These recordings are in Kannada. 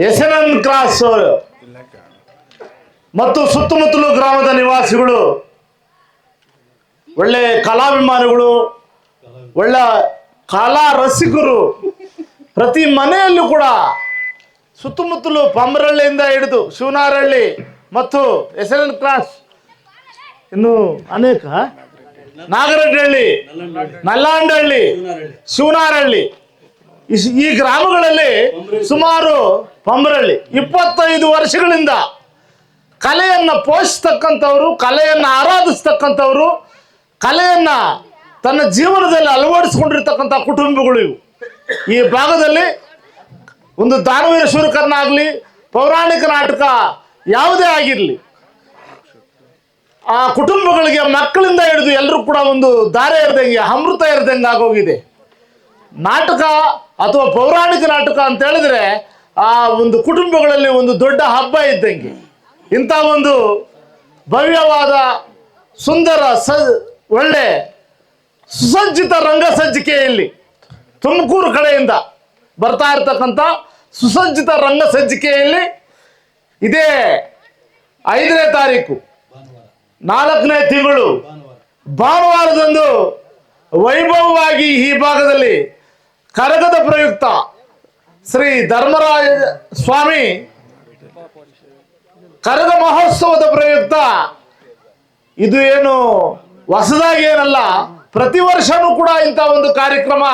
ಎಸ್ಎನ್ಎನ್ ಕ್ರಾಸ್ ಮತ್ತು ಸುತ್ತಮುತ್ತಲು ಗ್ರಾಮದ ನಿವಾಸಿಗಳು, ಒಳ್ಳೆ ಕಲಾಭಿಮಾನಿಗಳು, ಒಳ್ಳೆ ಕಲಾ ರಸಿಕರು, ಪ್ರತಿ ಮನೆಯಲ್ಲೂ ಕೂಡ ಸುತ್ತಮುತ್ತಲು ಪಂಬರಹಳ್ಳಿಯಿಂದ ಹಿಡಿದು ಶಿವನಾರಹಳ್ಳಿ ಮತ್ತು ಎಸ್ಎನ್ಎನ್ ಕ್ರಾಸ್, ಇನ್ನು ಅನೇಕ ನಾಗರಡ್ಡಹಳ್ಳಿ, ನಲ್ಲಾಂಡಹಳ್ಳಿ, ಶಿವನಾರಹಳ್ಳಿ, ಈ ಗ್ರಾಮಗಳಲ್ಲಿ ಸುಮಾರು ಪಂಬರಹಳ್ಳಿ 25 ವರ್ಷಗಳಿಂದ ಕಲೆಯನ್ನು ಪೋಷಿಸ್ತಕ್ಕಂಥವ್ರು, ಕಲೆಯನ್ನು ಆರಾಧಿಸ್ತಕ್ಕಂಥವ್ರು, ಕಲೆಯನ್ನು ತನ್ನ ಜೀವನದಲ್ಲಿ ಅಳವಡಿಸಿಕೊಂಡಿರ್ತಕ್ಕಂಥ ಕುಟುಂಬಗಳು ಇವು. ಈ ಭಾಗದಲ್ಲಿ ಒಂದು ದಾನವೀರ ಶೂರಕರ್ಣ ಆಗಲಿ, ಪೌರಾಣಿಕ ನಾಟಕ ಯಾವುದೇ ಆಗಿರಲಿ, ಆ ಕುಟುಂಬಗಳಿಗೆ ಮಕ್ಕಳಿಂದ ಹಿಡಿದು ಎಲ್ಲರೂ ಕೂಡ ಒಂದು ದಾರೆ ಇರ್ದಂಗೆ, ಅಮೃತ ಇರ್ದಂಗೆ ಆಗೋಗಿದೆ. ನಾಟಕ ಅಥವಾ ಪೌರಾಣಿಕ ನಾಟಕ ಅಂತ ಹೇಳಿದ್ರೆ ಆ ಒಂದು ಕುಟುಂಬಗಳಲ್ಲಿ ಒಂದು ದೊಡ್ಡ ಹಬ್ಬ ಇದ್ದಂಗೆ. ಇಂಥ ಒಂದು ಭವ್ಯವಾದ ಸುಂದರ ಒಳ್ಳೆ ಸುಸಜ್ಜಿತ ರಂಗಸಜ್ಜಿಕೆಯಲ್ಲಿ ತುಮಕೂರು ಕಡೆಯಿಂದ ಬರ್ತಾ ಇರ್ತಕ್ಕಂಥ ಸುಸಜ್ಜಿತ ರಂಗಸಜ್ಜಿಕೆಯಲ್ಲಿ ಇದೇ 5ನೇ ತಾರೀಕು 4ನೇ ತಿಂಗಳು ಭಾನುವಾರದಂದು ವೈಭವವಾಗಿ ಈ ಭಾಗದಲ್ಲಿ ಕರಗದ ಪ್ರಯುಕ್ತ ಶ್ರೀ ಧರ್ಮರಾಜ ಸ್ವಾಮಿ ಕರಗ ಮಹೋತ್ಸವದ ಪ್ರಯುಕ್ತ, ಇದು ಏನು ಹೊಸದಾಗಿ ಏನಲ್ಲ, ಪ್ರತಿ ವರ್ಷನೂ ಕೂಡ ಇಂಥ ಒಂದು ಕಾರ್ಯಕ್ರಮ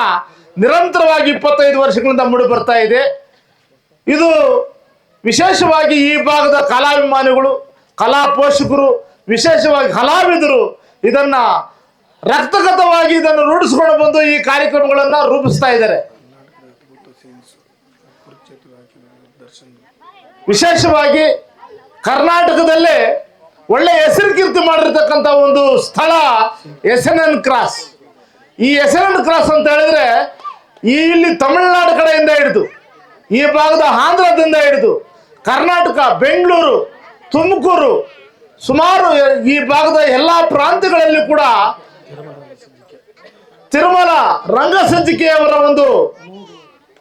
ನಿರಂತರವಾಗಿ 25 ವರ್ಷಗಳಿಂದ ಮೂಡಿ ಬರ್ತಾ ಇದೆ. ಇದು ವಿಶೇಷವಾಗಿ ಈ ಭಾಗದ ಕಲಾಭಿಮಾನಿಗಳು, ಕಲಾ ಪೋಷಕರು, ವಿಶೇಷವಾಗಿ ಕಲಾವಿದರು ಇದನ್ನ ರಕ್ತಗತವಾಗಿ ಇದನ್ನು ರೂಢಿಸ್ಕೊಂಡು ಬಂದು ಈ ಕಾರ್ಯಕ್ರಮಗಳನ್ನು ರೂಪಿಸ್ತಾ ಇದ್ದಾರೆ. ವಿಶೇಷವಾಗಿ ಕರ್ನಾಟಕದಲ್ಲೇ ಒಳ್ಳೆ ಹೆಸರು ಕೀರ್ತಿ ಮಾಡಿರ್ತಕ್ಕಂಥ ಒಂದು ಸ್ಥಳ ಎಸ್ಎನ್ಎನ್ ಕ್ರಾಸ್. ಈ ಎಸ್ಎನ್ಎನ್ ಕ್ರಾಸ್ ಅಂತ ಹೇಳಿದ್ರೆ ಇಲ್ಲಿ ತಮಿಳುನಾಡು ಕಡೆಯಿಂದ ಹಿಡಿದು ಈ ಭಾಗದ ಆಂಧ್ರದಿಂದ ಹಿಡಿದು ಕರ್ನಾಟಕ, ಬೆಂಗಳೂರು, ತುಮಕೂರು, ಸುಮಾರು ಈ ಭಾಗದ ಎಲ್ಲ ಪ್ರಾಂತ್ಯಗಳಲ್ಲಿ ಕೂಡ ತಿರುಮಲ ರಂಗಸಜ್ಜಿಕೆಯವರ ಒಂದು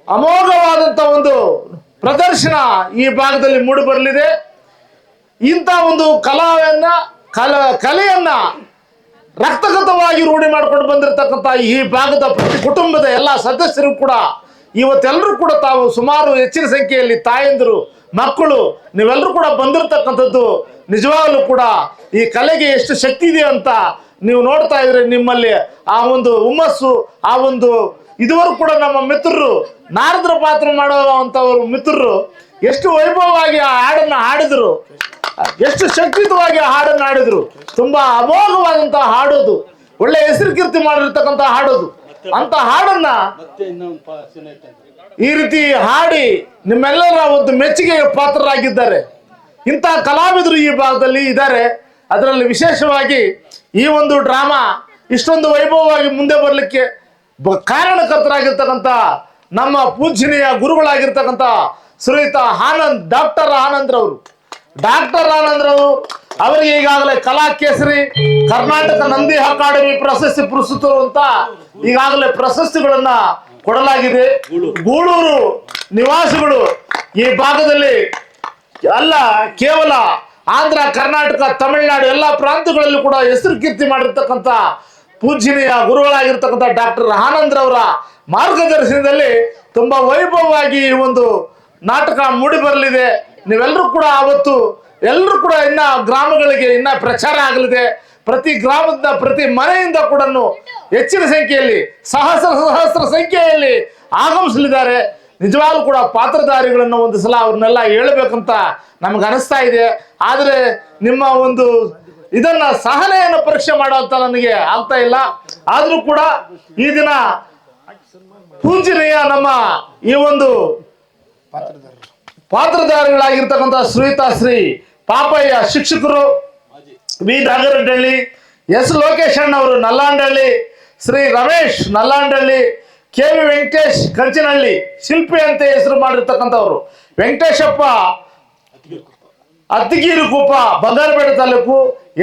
ಅಮೋಘವಾದಂಥ ಒಂದು ಪ್ರದರ್ಶನ ಈ ಭಾಗದಲ್ಲಿ ಮೂಡಿ ಬರಲಿದೆ. ಇಂಥ ಒಂದು ಕಲೆಯನ್ನ ರಕ್ತಗತವಾಗಿ ರೂಢಿ ಮಾಡ್ಕೊಂಡು ಬಂದಿರತಕ್ಕಂಥ ಈ ಭಾಗದ ಪ್ರತಿ ಕುಟುಂಬದ ಎಲ್ಲ ಸದಸ್ಯರು ಕೂಡ ಇವತ್ತೆಲ್ಲರೂ ಕೂಡ ತಾವು ಸುಮಾರು ಹೆಚ್ಚಿನ ಸಂಖ್ಯೆಯಲ್ಲಿ ತಾಯಂದಿರು, ಮಕ್ಕಳು ನೀವೆಲ್ಲರೂ ಕೂಡ ಬಂದಿರತಕ್ಕಂಥದ್ದು ನಿಜವಾಗಲೂ ಕೂಡ ಈ ಕಲೆಗೆ ಎಷ್ಟು ಶಕ್ತಿ ಇದೆ ಅಂತ ನೀವು ನೋಡ್ತಾ ಇದ್ರೆ ನಿಮ್ಮಲ್ಲಿ ಆ ಒಂದು ಹುಮ್ಮಸ್ಸು, ಆ ಒಂದು ಇದುವರೆಗೂ ಕೂಡ ನಮ್ಮ ಮಿತ್ರರು ನಾರದ್ರ ಪಾತ್ರ ಮಾಡುವಂಥವ್ರು ಮಿತ್ರರು ಎಷ್ಟು ವೈಭವವಾಗಿ ಆ ಹಾಡನ್ನು ಹಾಡಿದ್ರು, ಎಷ್ಟು ಶಕ್ತಿಯುತವಾಗಿ ಆ ಹಾಡನ್ನು ಹಾಡಿದ್ರು. ತುಂಬಾ ಅಮೋಘವಾದಂತಹ ಹಾಡೋದು, ಒಳ್ಳೆ ಹೆಸರು ಕೀರ್ತಿ ಮಾಡಿರ್ತಕ್ಕಂಥ ಹಾಡೋದು. ಅಂತ ಹಾಡನ್ನ ಈ ರೀತಿ ಹಾಡಿ ನಿಮ್ಮೆಲ್ಲರ ಒಂದು ಮೆಚ್ಚುಗೆಗೆ ಪಾತ್ರರಾಗಿದ್ದಾರೆ. ಇಂಥ ಕಲಾವಿದರು ಈ ಭಾಗದಲ್ಲಿ ಇದ್ದಾರೆ. ಅದರಲ್ಲಿ ವಿಶೇಷವಾಗಿ ಈ ಒಂದು ಡ್ರಾಮಾ ಇಷ್ಟೊಂದು ವೈಭವವಾಗಿ ಮುಂದೆ ಬರಲಿಕ್ಕೆ ಕಾರಣಕರ್ತರಾಗಿರ್ತಕ್ಕಂಥ ನಮ್ಮ ಪೂಜ್ಯನೀಯ ಗುರುಗಳಾಗಿರ್ತಕ್ಕಂಥ ಶ್ರೀಯುತ ಡಾಕ್ಟರ್ ಆನಂದ್ರವರು ಅವರಿಗೆ ಈಗಾಗಲೇ ಕಲಾ ಕೇಸರಿ, ಕರ್ನಾಟಕ ನಂದಿ ಅಕಾಡೆಮಿ ಪ್ರಶಸ್ತಿ ಪುರಸ್ಕೃತರು ಅಂತ ಈಗಾಗಲೇ ಪ್ರಶಸ್ತಿಗಳನ್ನ ಕೊಡಲಾಗಿದೆ. ಗೂಳೂರು ನಿವಾಸಿಗಳು ಈ ಭಾಗದಲ್ಲಿ ಅಲ್ಲ, ಕೇವಲ ಆಂಧ್ರ, ಕರ್ನಾಟಕ, ತಮಿಳುನಾಡು ಎಲ್ಲ ಪ್ರಾಂತ್ಯಗಳಲ್ಲೂ ಕೂಡ ಹೆಸರು ಕೀರ್ತಿ ಮಾಡಿರ್ತಕ್ಕಂಥ ಪೂಜ್ಯನೀಯ ಗುರುಗಳಾಗಿರ್ತಕ್ಕಂಥ ಡಾಕ್ಟರ್ ಆನಂದ್ರವರ ಮಾರ್ಗದರ್ಶನದಲ್ಲಿ ತುಂಬಾ ವೈಭವವಾಗಿ ಈ ಒಂದು ನಾಟಕ ಮೂಡಿ ಬರಲಿದೆ. ನೀವೆಲ್ಲರೂ ಕೂಡ ಅವತ್ತು ಎಲ್ಲರೂ ಕೂಡ ಇನ್ನ ಗ್ರಾಮಗಳಿಗೆ ಇನ್ನ ಪ್ರಚಾರ ಆಗಲಿದೆ. ಪ್ರತಿ ಗ್ರಾಮದ ಪ್ರತಿ ಮನೆಯಿಂದ ಕೂಡ ಹೆಚ್ಚಿನ ಸಂಖ್ಯೆಯಲ್ಲಿ ಸಹಸ್ರ ಸಂಖ್ಯೆಯಲ್ಲಿ ಆಗಮಿಸಲಿದ್ದಾರೆ. ನಿಜವಾಗ್ಲೂ ಕೂಡ ಪಾತ್ರಧಾರಿಗಳನ್ನು ಒಂದು ಸಲ ಅವ್ರನ್ನೆಲ್ಲ ಹೇಳಬೇಕಂತ ನಮ್ಗೆ ಅನಿಸ್ತಾ ಇದೆ. ಆದರೆ ನಿಮ್ಮ ಒಂದು ಇದನ್ನ ಸಹನೆಯನ್ನು ಪರೀಕ್ಷೆ ಮಾಡುವಂತ ನನಗೆ ಆಗ್ತಾ ಇಲ್ಲ. ಆದ್ರೂ ಕೂಡ ಈ ದಿನ ಪೂಜ್ಯನೀಯ ನಮ್ಮ ಈ ಒಂದು ಪಾತ್ರಧಾರಿಗಳಾಗಿರ್ತಕ್ಕಂಥ ಶ್ರೀಯುತ ಶ್ರೀ ಪಾಪಯ್ಯ ಶಿಕ್ಷಕರು, ವಿ ನಾಗರಡ್ಡಹಳ್ಳಿ, ಎಸ್ ಲೋಕೇಶ್ ಅವರು ನಲ್ಲಾಂಡಹಳ್ಳಿ, ಶ್ರೀ ರಮೇಶ್ ನಲ್ಲಾಂಡಹಳ್ಳಿ, ಕೆ ವಿ ವೆಂಕಟೇಶ್ ಕಂಚಿನಹಳ್ಳಿ, ಶಿಲ್ಪಿ ಅಂತ ಹೆಸರು ಮಾಡಿರ್ತಕ್ಕಂಥವ್ರು, ವೆಂಕಟೇಶಪ್ಪ ಅತ್ತಿಗೀರುಕುಪ್ಪ ಬಂಗಾರಪೇಟೆ ತಾಲೂಕು,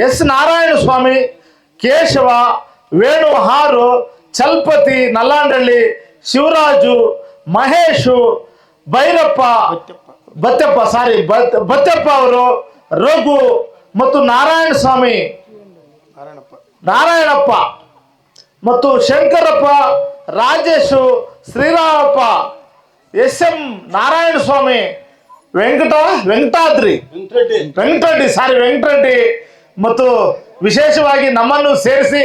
ಎಸ್ ನಾರಾಯಣ ಸ್ವಾಮಿ, ಕೇಶವ, ವೇಣು ಹಾರು, ಚಲ್ಪತಿ ನಲ್ಲಾಂಡಹಳ್ಳಿ, ಶಿವರಾಜು, ಮಹೇಶು, ಭೈರಪ್ಪ, ಬತ್ತೆಪ್ಪ ಅವರು, ರಘು ಮತ್ತು ನಾರಾಯಣಪ್ಪ ಮತ್ತು ಶಂಕರಪ್ಪ, ರಾಜೇಶು, ಶ್ರೀರಾಮಪ್ಪ, SM ನಾರಾಯಣ ಸ್ವಾಮಿ, ವೆಂಕಟರೆಡ್ಡಿ ಮತ್ತು ವಿಶೇಷವಾಗಿ ನಮ್ಮನ್ನು ಸೇರಿಸಿ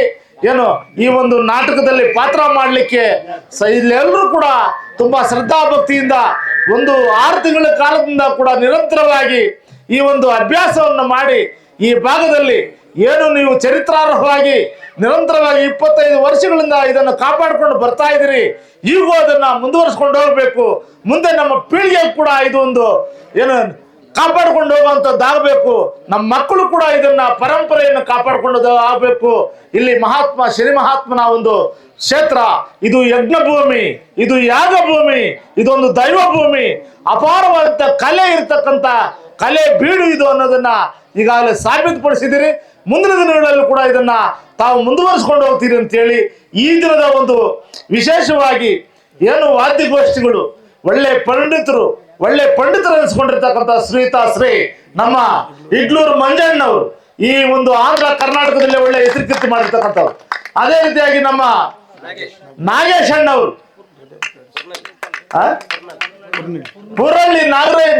ಏನು ಈ ಒಂದು ನಾಟಕದಲ್ಲಿ ಪಾತ್ರ ಮಾಡಲಿಕ್ಕೆ ಇಲ್ಲೆಲ್ಲರೂ ಕೂಡ ತುಂಬಾ ಶ್ರದ್ಧಾಭಕ್ತಿಯಿಂದ ಒಂದು 6 ತಿಂಗಳ ಕಾಲದಿಂದ ಕೂಡ ನಿರಂತರವಾಗಿ ಈ ಒಂದು ಅಭ್ಯಾಸವನ್ನು ಮಾಡಿ ಈ ಭಾಗದಲ್ಲಿ ಏನು ನೀವು ಚರಿತ್ರಾರ್ಹವಾಗಿ ನಿರಂತರವಾಗಿ 25 ವರ್ಷಗಳಿಂದ ಇದನ್ನು ಕಾಪಾಡಿಕೊಂಡು ಬರ್ತಾ ಇದ್ದೀರಿ. ಈಗೂ ಅದನ್ನ ಮುಂದುವರಿಸ್ಕೊಂಡು ಹೋಗಬೇಕು. ಮುಂದೆ ನಮ್ಮ ಪೀಳಿಗೆ ಕೂಡ ಇದು ಒಂದು ಏನು ಕಾಪಾಡಿಕೊಂಡು ಹೋಗುವಂಥದ್ದಾಗಬೇಕು. ನಮ್ಮ ಮಕ್ಕಳು ಕೂಡ ಇದನ್ನ ಪರಂಪರೆಯನ್ನು ಕಾಪಾಡಿಕೊಂಡು ಆಗಬೇಕು. ಇಲ್ಲಿ ಶ್ರೀ ಮಹಾತ್ಮನ ಒಂದು ಕ್ಷೇತ್ರ, ಇದು ಯಜ್ಞ ಭೂಮಿ, ಇದು ಯಾಗ ಭೂಮಿ, ಇದೊಂದು ದೈವ ಭೂಮಿ, ಅಪಾರವಾದಂಥ ಕಲೆ ಇರ್ತಕ್ಕಂಥ ಕಲೆ ಬೀಡು ಇದು ಅನ್ನೋದನ್ನ ಈಗಾಗಲೇ ಸಾಬೀತುಪಡಿಸಿದಿರಿ. ಮುಂದಿನ ದಿನಗಳಲ್ಲೂ ಕೂಡ ಇದನ್ನ ತಾವು ಮುಂದುವರಿಸ್ಕೊಂಡು ಹೋಗ್ತೀರಿ ಅಂತೇಳಿ ಈ ದಿನದ ಒಂದು ವಿಶೇಷವಾಗಿ ಏನು ವಾದ್ಯಗೋಷ್ಠಿಗಳು ಒಳ್ಳೆ ಪಂಡಿತರು ಅನಿಸ್ಕೊಂಡಿರ್ತಕ್ಕಂಥ ಶ್ರೀ ನಮ್ಮ ಇಡ್ಲೂರು ಮಂಜಣ್ಣವರು ಈ ಒಂದು ಆಂಧ್ರ ಕರ್ನಾಟಕದಲ್ಲಿ ಒಳ್ಳೆ ಹೆಸರು ಕೀರ್ತಿ ಮಾಡಿರ್ತಕ್ಕಂಥವ್ರು. ಅದೇ ರೀತಿಯಾಗಿ ನಮ್ಮ ನಾಗೇಶ್ ಅಣ್ಣವರು, ಪುರಳ್ಳಿ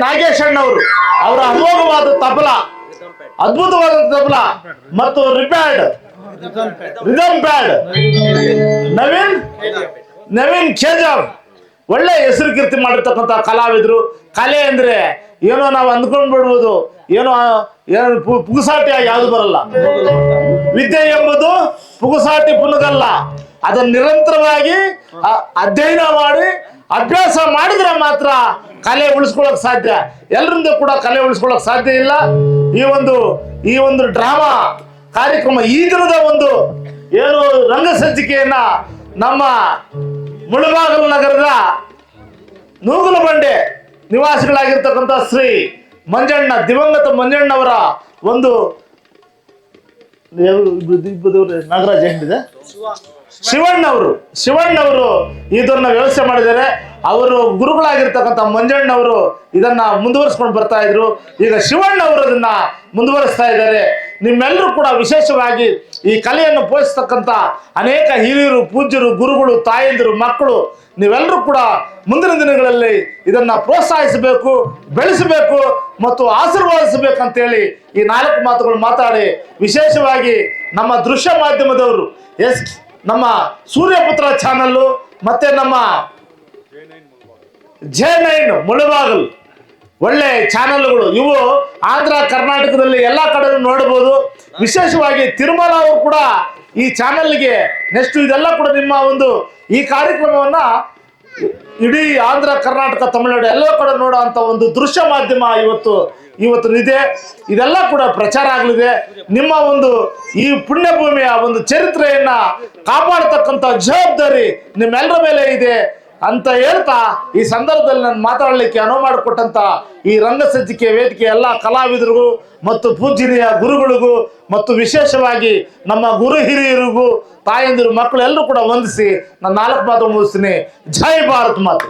ನಾಗೇಶ್ ಅಣ್ಣವರು, ಅವರ ಅದ್ಭುತವಾದ ತಬಲ ಮತ್ತು ರಿದಮ್ ಪ್ಯಾಡ್ ನವೀನ್ ಖೇಜಾವ್ ಒಳ್ಳೆ ಹೆಸರು ಕೀರ್ತಿ ಮಾಡಿರ್ತಕ್ಕಂಥ ಕಲಾವಿದರು. ಕಲೆ ಅಂದ್ರೆ ಏನೋ ನಾವು ಅಂದ್ಕೊಂಡ್ ಬಿಡ್ಬೋದು, ಏನೋ ಪುಗುಸಾಟಿಯಾಗಿ ಯಾವುದು ಬರಲ್ಲ. ವಿದ್ಯೆ ಎಂಬುದು ಪುಗುಸಾಟಿ ಪುನಗಲ್ಲ. ಅದನ್ನ ನಿರಂತರವಾಗಿ ಅಧ್ಯಯನ ಮಾಡಿ ಅಭ್ಯಾಸ ಮಾಡಿದ್ರೆ ಮಾತ್ರ ಕಲೆ ಉಳಿಸ್ಕೊಳ್ಳೋಕೆ ಸಾಧ್ಯ. ಎಲ್ಲರಿಂದ ಕೂಡ ಕಲೆ ಉಳಿಸ್ಕೊಳ್ಳೋಕೆ ಸಾಧ್ಯ ಇಲ್ಲ. ಈ ಒಂದು ಡ್ರಾಮಾ ಕಾರ್ಯಕ್ರಮ ಈ ದಿನದ ಒಂದು ಏನು ರಂಗಸಜ್ಜಿಕೆಯನ್ನ ನಮ್ಮ ಮುಳಬಾಗಿಲು ನಗರದ ನೂಗುಲಬಂಡೆ ನಿವಾಸಿಗಳಾಗಿರ್ತಕ್ಕಂಥ ಶ್ರೀ ದಿವಂಗತ ಮಂಜಣ್ಣವರ ಒಂದು ನಾಗರಾಜ್ ಏನಿದೆ ಶಿವಣ್ಣವರು ಇದನ್ನ ವ್ಯವಸ್ಥೆ ಮಾಡಿದ್ದಾರೆ. ಅವರು ಗುರುಗಳಾಗಿರ್ತಕ್ಕಂಥ ಮಂಜಣ್ಣವರು ಇದನ್ನ ಮುಂದುವರಿಸ್ಕೊಂಡು ಬರ್ತಾ ಇದ್ರು. ಈಗ ಶಿವಣ್ಣವರು ಅದನ್ನ ಮುಂದುವರಿಸ್ತಾ ಇದ್ದಾರೆ. ನಿಮ್ಮೆಲ್ಲರೂ ಕೂಡ ವಿಶೇಷವಾಗಿ ಈ ಕಲೆಯನ್ನು ಪೋಷಿಸ್ತಕ್ಕಂಥ ಅನೇಕ ಹಿರಿಯರು, ಪೂಜ್ಯರು, ಗುರುಗಳು, ತಾಯಂದಿರು, ಮಕ್ಕಳು ನೀವೆಲ್ಲರೂ ಕೂಡ ಮುಂದಿನ ದಿನಗಳಲ್ಲಿ ಇದನ್ನ ಪ್ರೋತ್ಸಾಹಿಸಬೇಕು, ಬೆಳೆಸಬೇಕು ಮತ್ತು ಆಶೀರ್ವಾದಿಸಬೇಕಂತೇಳಿ ಈ 4 ಮಾತುಗಳು ಮಾತಾಡಿ ವಿಶೇಷವಾಗಿ ನಮ್ಮ ದೃಶ್ಯ ಮಾಧ್ಯಮದವರು ನಮ್ಮ ಸೂರ್ಯಪುತ್ರ ಚಾನಲ್ಲು ಮತ್ತೆ ನಮ್ಮ J9 ಮುಳಬಾಗಲ್ ಒಳ್ಳೆ ಚಾನಲ್ಗಳು ಇವು ಆಂಧ್ರ ಕರ್ನಾಟಕದಲ್ಲಿ ಎಲ್ಲ ಕಡೆ ನೋಡಬಹುದು. ವಿಶೇಷವಾಗಿ ತಿರುಮಲ ಅವರು ಕೂಡ ಈ ಚಾನಲ್ಗೆ ನೆಕ್ಸ್ಟ್ ಇದೆಲ್ಲ ಕೂಡ ನಿಮ್ಮ ಒಂದು ಈ ಕಾರ್ಯಕ್ರಮವನ್ನ ಇಡೀ ಆಂಧ್ರ ಕರ್ನಾಟಕ ತಮಿಳುನಾಡು ಎಲ್ಲ ಕಡೆ ನೋಡುವಂತ ಒಂದು ದೃಶ್ಯ ಮಾಧ್ಯಮ ಇವತ್ತು ಇದೆ. ಇದೆಲ್ಲ ಕೂಡ ಪ್ರಚಾರ ಆಗಲಿದೆ. ನಿಮ್ಮ ಒಂದು ಈ ಪುಣ್ಯಭೂಮಿಯ ಒಂದು ಚರಿತ್ರೆಯನ್ನ ಕಾಪಾಡತಕ್ಕಂಥ ಜವಾಬ್ದಾರಿ ನಿಮ್ಮೆಲ್ಲರ ಮೇಲೆ ಇದೆ ಅಂತ ಹೇಳ್ತಾ ಈ ಸಂದರ್ಭದಲ್ಲಿ ನಾನು ಮಾತಾಡಲಿಕ್ಕೆ ಅನುವು ಮಾಡಿಕೊಟ್ಟಂತ ಈ ರಂಗಸಜ್ಜಿಕೆ ವೇದಿಕೆ ಎಲ್ಲ ಕಲಾವಿದರಿಗೂ ಮತ್ತು ಪೂಜ್ಯನೀಯ ಗುರುಗಳಿಗೂ ಮತ್ತು ವಿಶೇಷವಾಗಿ ನಮ್ಮ ಗುರು ಹಿರಿಯರಿಗೂ ತಾಯಂದಿರು ಮಕ್ಕಳು ಎಲ್ಲರೂ ಕೂಡ ವಂದಿಸಿ ನಾನು 4 ಮಾತು ಮುಗಿಸ್ತೀನಿ. ಜೈ ಭಾರತ್ ಮಾತೆ.